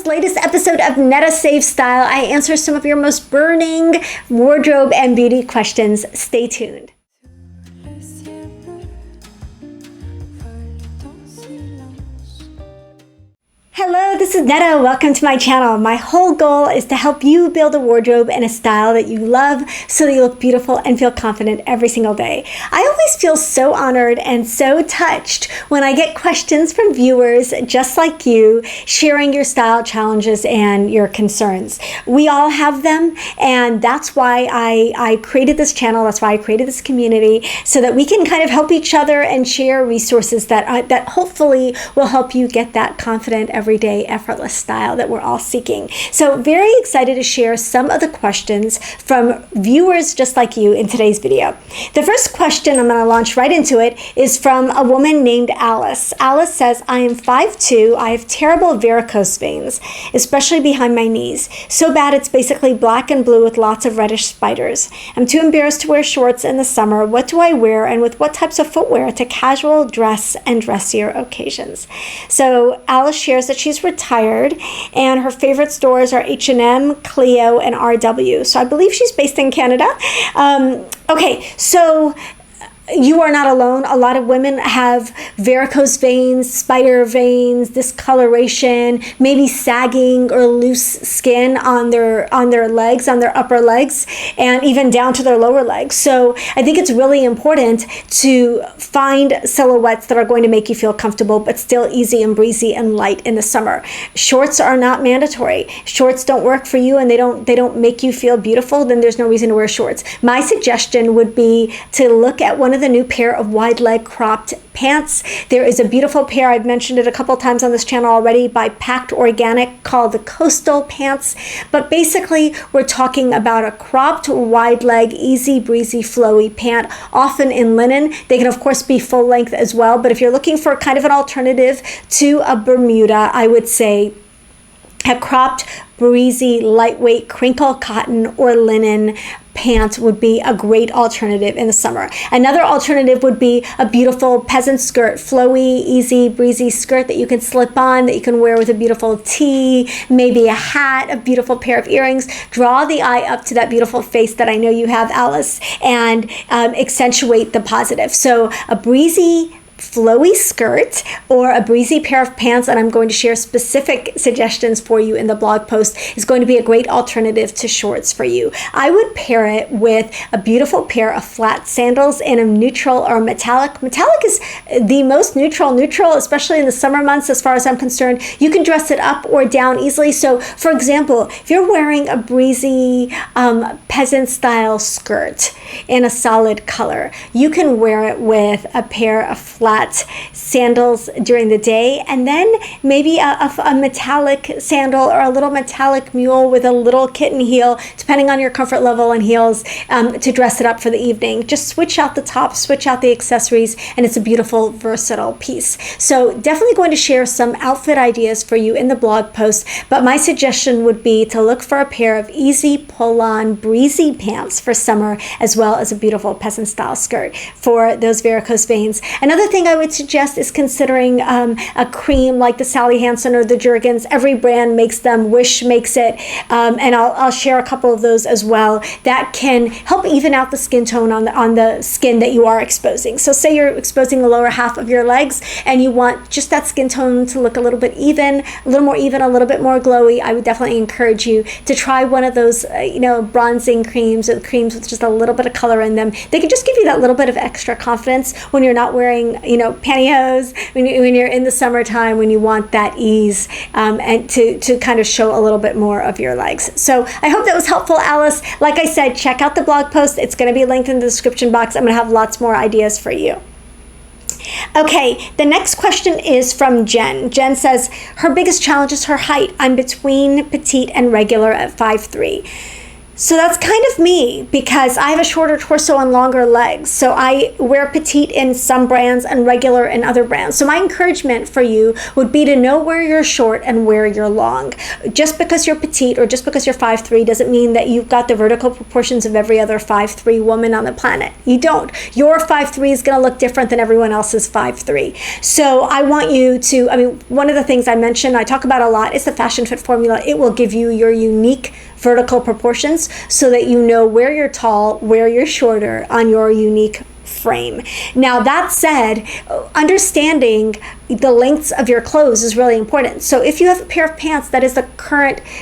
latest episode of Netta Save Style. I answer some of your most burning wardrobe and beauty questions. Stay tuned. Hello, this is Netta. Welcome to my channel. My whole goal is to help you build a wardrobe and a style that you love so that you look beautiful and feel confident every single day. I always feel so honored and so touched when I get questions from viewers just like you, sharing your style challenges and your concerns. We all have them, and that's why I created this channel. That's why I created this community, so that we can kind of help each other and share resources that hopefully will help you get that confident everyday effortless style that we're all seeking. So very excited to share some of the questions from viewers just like you in today's video. The first question, I'm going to launch right into it, is from a woman named Alice. Alice says, I am 5'2". I have terrible varicose veins, especially behind my knees. So bad it's basically black and blue with lots of reddish spiders. I'm too embarrassed to wear shorts in the summer. What do I wear, and with what types of footwear to casual, dress, and dressier occasions? So Alice shares that she's retired and her favorite stores are H&M, Clio, and RW. So I believe she's based in Canada. Okay, so you are not alone. A lot of women have varicose veins, spider veins, discoloration, maybe sagging or loose skin on their legs, on their upper legs, and even down to their lower legs. So I think it's really important to find silhouettes that are going to make you feel comfortable, but still easy and breezy and light in the summer. Shorts are not mandatory. Shorts don't work for you and they don't make you feel beautiful, then there's no reason to wear shorts. My suggestion would be to look at one of the new pair of wide leg cropped pants. There is a beautiful pair, I've mentioned it a couple times on this channel already, by Packed Organic, called the Coastal Pants. But basically we're talking about a cropped wide leg, easy breezy flowy pant, often in linen. They can of course be full length as well, but if you're looking for kind of an alternative to a Bermuda, I would say a cropped, breezy, lightweight crinkle cotton or linen pant would be a great alternative in the summer. Another alternative would be a beautiful peasant skirt, flowy, easy, breezy skirt that you can slip on, that you can wear with a beautiful tee, maybe a hat, a beautiful pair of earrings. Draw the eye up to that beautiful face that I know you have, Alice, and accentuate the positive. So a breezy, flowy skirt or a breezy pair of pants, and I'm going to share specific suggestions for you in the blog post, is going to be a great alternative to shorts for you. I would pair it with a beautiful pair of flat sandals in a neutral or metallic. Metallic is the most neutral, especially in the summer months as far as I'm concerned. You can dress it up or down easily. So for example, if you're wearing a breezy peasant style skirt in a solid color, you can wear it with a pair of flat sandals during the day, and then maybe a metallic sandal or a little metallic mule with a little kitten heel, depending on your comfort level and heels, to dress it up for the evening. Just switch out the top, switch out the accessories, and it's a beautiful, versatile piece. So definitely going to share some outfit ideas for you in the blog post, but my suggestion would be to look for a pair of easy pull-on, breezy pants for summer, as well as a beautiful peasant style skirt for those varicose veins. Another thing I would suggest is considering a cream like the Sally Hansen or the Jergens. Every brand makes them. Wish makes it, and I'll share a couple of those as well. That can help even out the skin tone on the skin that you are exposing. So say you're exposing the lower half of your legs and you want just that skin tone to look a little bit even, a little more even, a little bit more glowy. I would definitely encourage you to try one of those bronzing creams, or creams with just a little bit of color in them. They can just give you that little bit of extra confidence when you're not wearing pantyhose, when you're in the summertime, when you want that ease, and to kind of show a little bit more of your legs. So I hope that was helpful, Alice. Like I said, check out the blog post. It's going to be linked in the description box. I'm going to have lots more ideas for you. Okay, the next question is from Jen. Jen says, her biggest challenge is her height. I'm between petite and regular at 5'3". So that's kind of me, because I have a shorter torso and longer legs. So I wear petite in some brands and regular in other brands. So my encouragement for you would be to know where you're short and where you're long. Just because you're petite or just because you're 5'3" doesn't mean that you've got the vertical proportions of every other 5'3" woman on the planet. You don't. Your 5'3" is going to look different than everyone else's 5'3". So I want you to, one of the things I mentioned, I talk about a lot, is the Fashion Fit formula. It will give you your unique vertical proportions so that you know where you're tall, where you're shorter on your unique frame. Now, that said, understanding the lengths of your clothes is really important. So if you have a pair of pants that is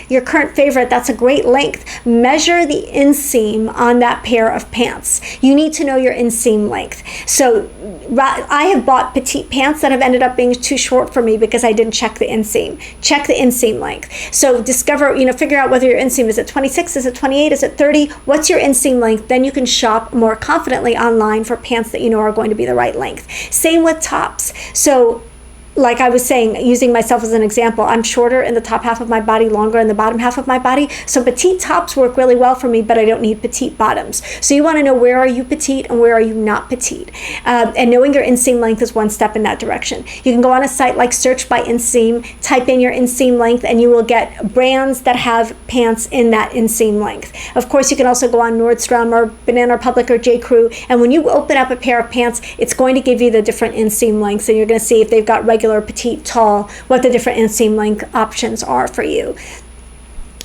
your current favorite, that's a great length, measure the inseam on that pair of pants. You need to know your inseam length. So I have bought petite pants that have ended up being too short for me because I didn't check the inseam. Check the inseam length. So figure out whether your inseam is at 26, is it 28, is it 30? What's your inseam length? Then you can shop more confidently online for pants that you know are going to be the right length. Same with tops. So like I was saying, using myself as an example, I'm shorter in the top half of my body, longer in the bottom half of my body. So petite tops work really well for me, but I don't need petite bottoms. So you want to know, where are you petite and where are you not petite? And knowing your inseam length is one step in that direction. You can go on a site like Search by Inseam, type in your inseam length, and you will get brands that have pants in that inseam length. Of course, you can also go on Nordstrom or Banana Republic or J. Crew, and when you open up a pair of pants, it's going to give you the different inseam lengths, and you're going to see if they've got regular, petite, tall, what the different inseam length options are for you.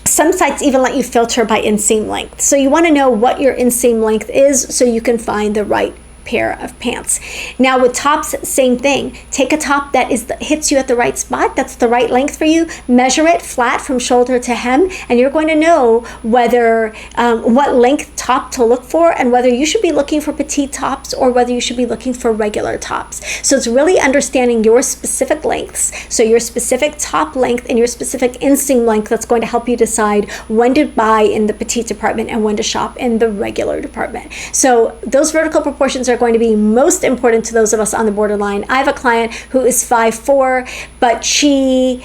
Some sites even let you filter by inseam length. So you want to know what your inseam length is so you can find the right pair of pants. Now with tops, same thing. Take a top that hits you at the right spot, that's the right length for you, measure it flat from shoulder to hem, and you're going to know whether what length top to look for, and whether you should be looking for petite tops or whether you should be looking for regular tops. So it's really understanding your specific lengths, so your specific top length and your specific inseam length, that's going to help you decide when to buy in the petite department and when to shop in the regular department. So those vertical proportions are going to be most important to those of us on the borderline. I have a client who is 5'4", but she's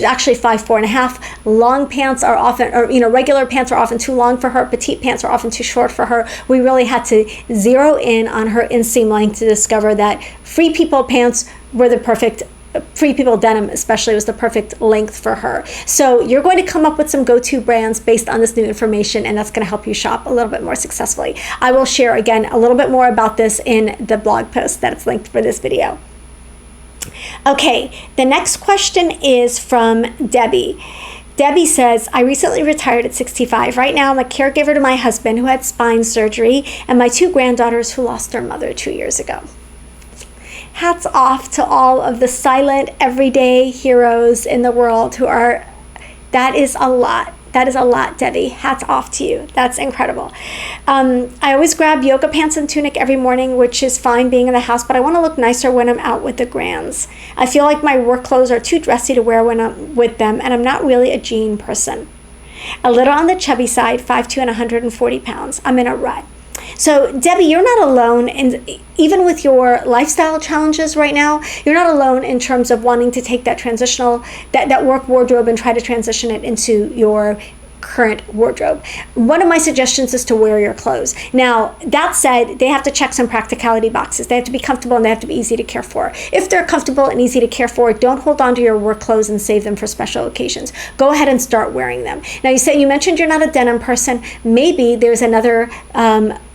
actually 5'4.5". Long pants are often, regular pants are often too long for her. Petite pants are often too short for her. We really had to zero in on her inseam length to discover that Free People pants were the perfect, Free People denim especially was the perfect length for her. So you're going to come up with some go-to brands based on this new information, and that's going to help you shop a little bit more successfully. I will share again a little bit more about this in the blog post that's linked for this video. Okay, the next question is from Debbie. Debbie says, I recently retired at 65. Right now, I'm a caregiver to my husband who had spine surgery and my 2 granddaughters who lost their mother 2 years ago. Hats off to all of the silent, everyday heroes in the world that is a lot. That is a lot, Debbie. Hats off to you. That's incredible. I always grab yoga pants and tunic every morning, which is fine being in the house, but I want to look nicer when I'm out with the grands. I feel like my work clothes are too dressy to wear when I'm with them, and I'm not really a jean person. A little on the chubby side, 5'2" and 140 pounds. I'm in a rut. So Debbie, you're not alone, and even with your lifestyle challenges right now, you're not alone in terms of wanting to take that that work wardrobe and try to transition it into your current wardrobe. One of my suggestions is to wear your clothes. Now, that said, they have to check some practicality boxes. They have to be comfortable and they have to be easy to care for. If they're comfortable and easy to care for, don't hold on to your work clothes and save them for special occasions. Go ahead and start wearing them. Now, you mentioned you're not a denim person. Maybe there's another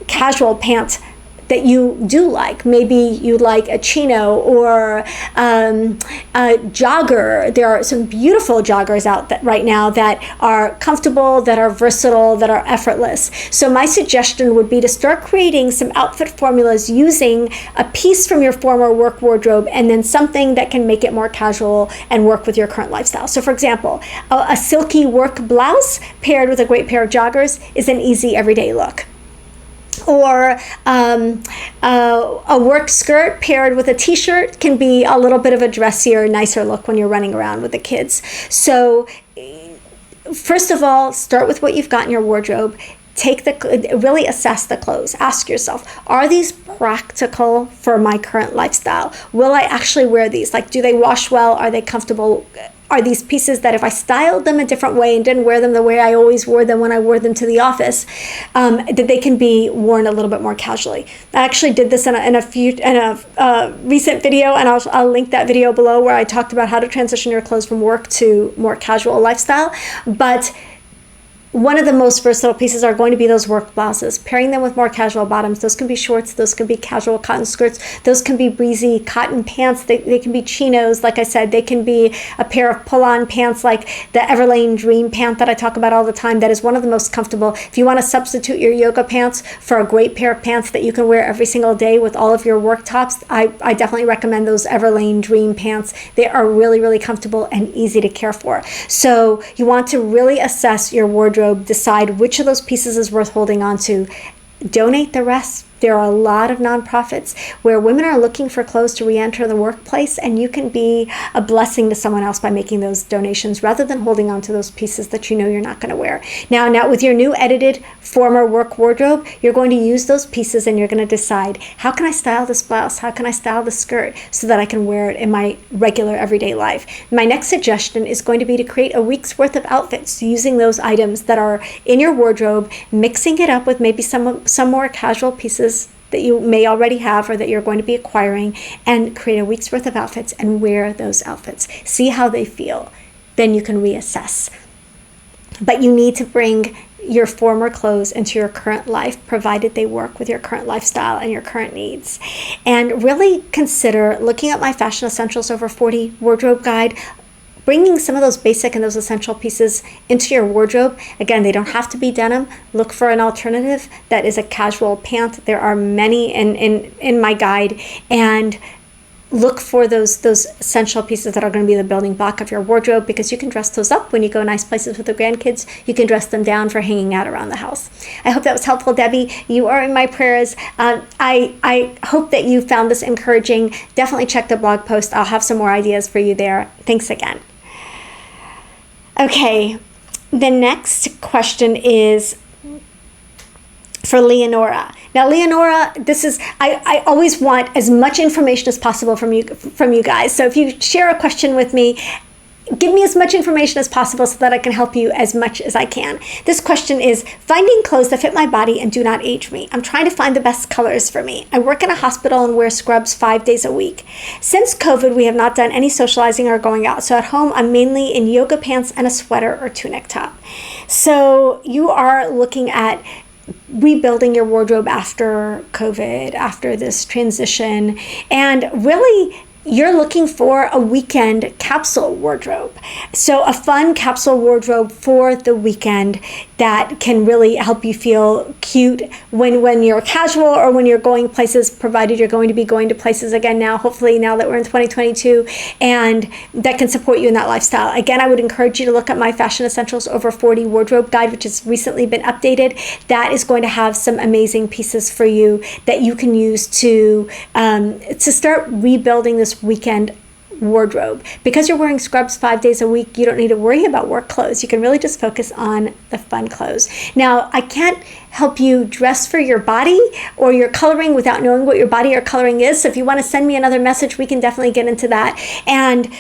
casual pant that you do like. Maybe you like a chino or a jogger. There are some beautiful joggers out right now that are comfortable, that are versatile, that are effortless. So my suggestion would be to start creating some outfit formulas using a piece from your former work wardrobe and then something that can make it more casual and work with your current lifestyle. So for example, a silky work blouse paired with a great pair of joggers is an easy everyday look. Or a work skirt paired with a t-shirt can be a little bit of a dressier, nicer look when you're running around with the kids. So first of all, start with what you've got in your wardrobe. Really assess the clothes. Ask yourself, are these practical for my current lifestyle? Will I actually wear these? Like, do they wash well? Are they comfortable? are these pieces that if I styled them a different way and didn't wear them the way I always wore them when I wore them to the office, that they can be worn a little bit more casually. I actually did this in a recent video, and I'll link that video below, where I talked about how to transition your clothes from work to more casual lifestyle. But one of the most versatile pieces are going to be those work blouses, pairing them with more casual bottoms. Those can be shorts, those can be casual cotton skirts, those can be breezy cotton pants, they can be chinos, like I said, they can be a pair of pull-on pants like the Everlane Dream pant that I talk about all the time. That is one of the most comfortable. If you want to substitute your yoga pants for a great pair of pants that you can wear every single day with all of your work tops, I definitely recommend those Everlane Dream pants. They are really, really comfortable and easy to care for. So you want to really assess your wardrobe, decide which of those pieces is worth holding on to, donate the rest. There are a lot of nonprofits where women are looking for clothes to re-enter the workplace, and you can be a blessing to someone else by making those donations rather than holding on to those pieces that you know you're not going to wear. Now with your new edited former work wardrobe, you're going to use those pieces and you're going to decide, how can I style this blouse? How can I style the skirt so that I can wear it in my regular everyday life? My next suggestion is going to be to create a week's worth of outfits using those items that are in your wardrobe, mixing it up with maybe some more casual pieces that you may already have or that you're going to be acquiring, and create a week's worth of outfits and wear those outfits. See how they feel. Then you can reassess. But you need to bring your former clothes into your current life, provided they work with your current lifestyle and your current needs. And really consider looking at my Fashion Essentials Over 40 wardrobe guide, bringing some of those basic and those essential pieces into your wardrobe. Again, they don't have to be denim. Look for an alternative that is a casual pant. There are many in my guide, and look for those essential pieces that are going to be the building block of your wardrobe, because you can dress those up when you go nice places with the grandkids. You can dress them down for hanging out around the house. I hope that was helpful, Debbie. You are in my prayers. I hope that you found this encouraging. Definitely check the blog post. I'll have some more ideas for you there. Thanks again. Okay, the next question is for Leenora. Now, Leenora, I always want as much information as possible from you guys. So if you share a question with me, give me as much information as possible so that I can help you as much as I can. This question is, finding clothes that fit my body and do not age me. I'm trying to find the best colors for me. I work in a hospital and wear scrubs 5 days a week. Since COVID, we have not done any socializing or going out. So at home, I'm mainly in yoga pants and a sweater or tunic top. So you are looking at rebuilding your wardrobe after COVID, after this transition, and really you're looking for a weekend capsule wardrobe. So a fun capsule wardrobe for the weekend that can really help you feel cute when you're casual or when you're going places, provided you're going to be going to places again now, hopefully now that we're in 2022, and that can support you in that lifestyle. Again, I would encourage you to look at my Fashion Essentials Over 40 wardrobe guide, which has recently been updated. That is going to have some amazing pieces for you that you can use to start rebuilding this weekend wardrobe. Because you're wearing scrubs 5 days a week, you don't need to worry about work clothes. You can really just focus on the fun clothes. Now, I can't help you dress for your body or your coloring without knowing what your body or coloring is. So if you want to send me another message, we can definitely get into that. And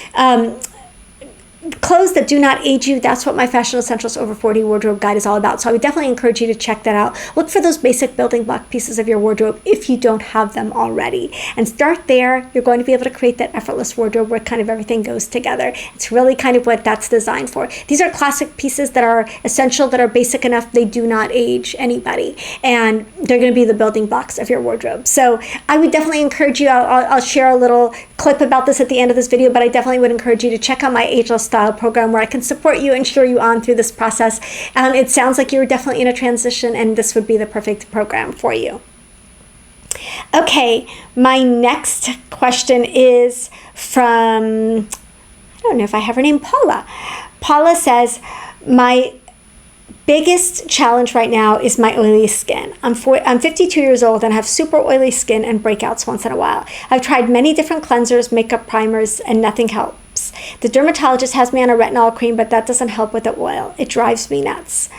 clothes that do not age you, that's what my Fashion Essentials Over 40 wardrobe guide is all about. So I would definitely encourage you to check that out. Look for those basic building block pieces of your wardrobe if you don't have them already. And start there. You're going to be able to create that effortless wardrobe where kind of everything goes together. It's really kind of what that's designed for. These are classic pieces that are essential, that are basic enough. They do not age anybody. And they're going to be the building blocks of your wardrobe. So I would definitely encourage you, I'll share a little clip about this at the end of this video, but I definitely would encourage you to check out my Ageless Style program where I can support you and cheer you on through this process. It sounds like you're definitely in a transition, and this would be the perfect program for you. Okay, my next question is from, I don't know if I have her name, Paula. Paula says, my biggest challenge right now is my oily skin. I'm 52 years old and have super oily skin and breakouts once in a while. I've tried many different cleansers, makeup primers, and nothing helps. The dermatologist has me on a retinol cream, but that doesn't help with the oil. It drives me nuts.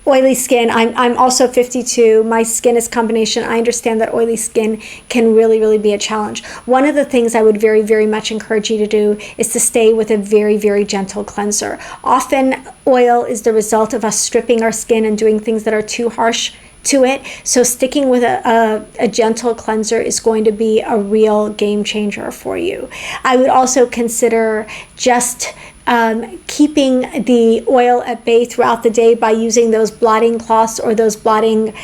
oily skin. I'm also 52. My skin is combination. I understand that oily skin can really, really be a challenge. One of the things I would very, very much encourage you to do is to stay with a very, very gentle cleanser. Often oil is the result of us stripping our skin and doing things that are too harsh to it. So sticking with a gentle cleanser is going to be a real game changer for you. I would also consider just keeping the oil at bay throughout the day by using those blotting cloths or those blotting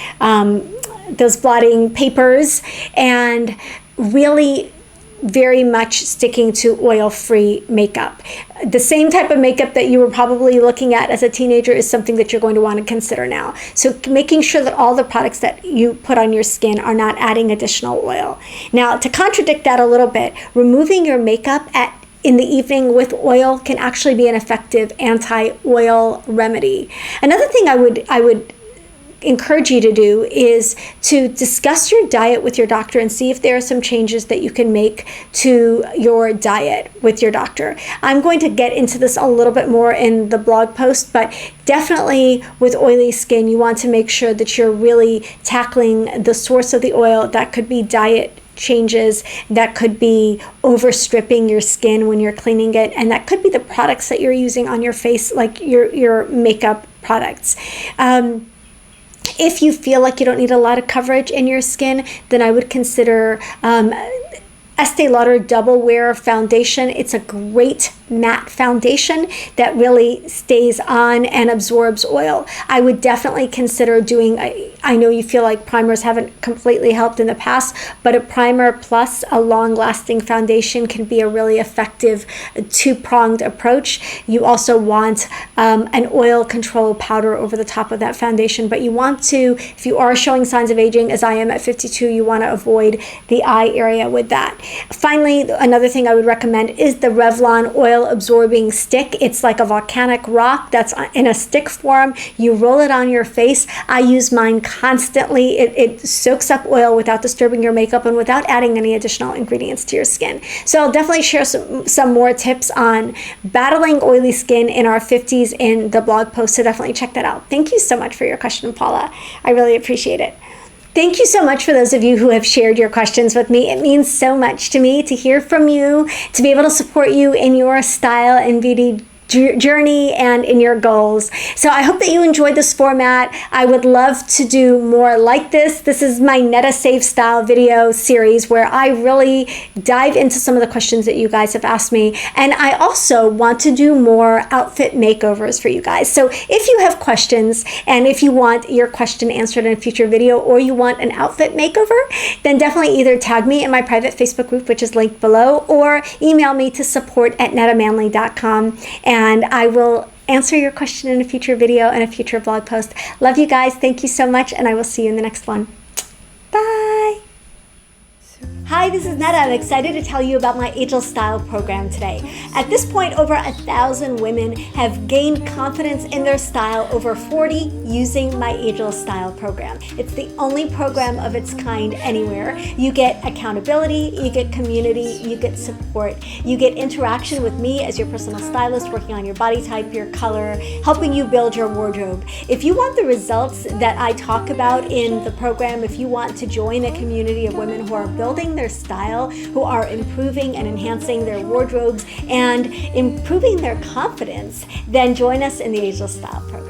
papers, and really very much sticking to oil-free makeup. The same type of makeup that you were probably looking at as a teenager is something that you're going to want to consider now. So making sure that all the products that you put on your skin are not adding additional oil. Now, to contradict that a little bit, removing your makeup in the evening with oil can actually be an effective anti-oil remedy. Another thing I would encourage you to do is to discuss your diet with your doctor and see if there are some changes that you can make to your diet with your doctor. I'm going to get into this a little bit more in the blog post, but definitely with oily skin, you want to make sure that you're really tackling the source of the oil. That could be diet changes, that could be overstripping your skin when you're cleaning it, and that could be the products that you're using on your face, like your makeup products. If you feel like you don't need a lot of coverage in your skin, then I would consider Estee Lauder Double Wear Foundation. It's a great matte foundation that really stays on and absorbs oil. I would definitely consider doing, I know you feel like primers haven't completely helped in the past, but a primer plus a long-lasting foundation can be a really effective two-pronged approach. You also want an oil control powder over the top of that foundation, but you want to, if you are showing signs of aging, as I am at 52, you want to avoid the eye area with that. Finally, another thing I would recommend is the Revlon oil absorbing stick. It's like a volcanic rock that's in a stick form. You roll it on your face. I use mine constantly. It soaks up oil without disturbing your makeup and without adding any additional ingredients to your skin. So I'll definitely share some more tips on battling oily skin in our 50s in the blog post, so definitely check that out. Thank you so much for your question, Paula. I really appreciate it. Thank you so much for those of you who have shared your questions with me. It means so much to me to hear from you, to be able to support you in your style and beauty journey and in your goals. So I hope that you enjoyed this format. I would love to do more like this. This is my Netta Safe Style video series where I really dive into some of the questions that you guys have asked me. And I also want to do more outfit makeovers for you guys. So if you have questions and if you want your question answered in a future video, or you want an outfit makeover, then definitely either tag me in my private Facebook group, which is linked below, or email me to support@nettamanley.com. And I will answer your question in a future video and a future blog post. Love you guys. Thank you so much. And I will see you in the next one. Bye. Hi, this is Netta. I'm excited to tell you about my Ageless Style program today. At this point, over 1,000 women have gained confidence in their style, over 40 using my Ageless Style program. It's the only program of its kind anywhere. You get accountability, you get community, you get support, you get interaction with me as your personal stylist, working on your body type, your color, helping you build your wardrobe. If you want the results that I talk about in the program, if you want to join a community of women who are building their style, who are improving and enhancing their wardrobes and improving their confidence, then join us in the Ageless Style program.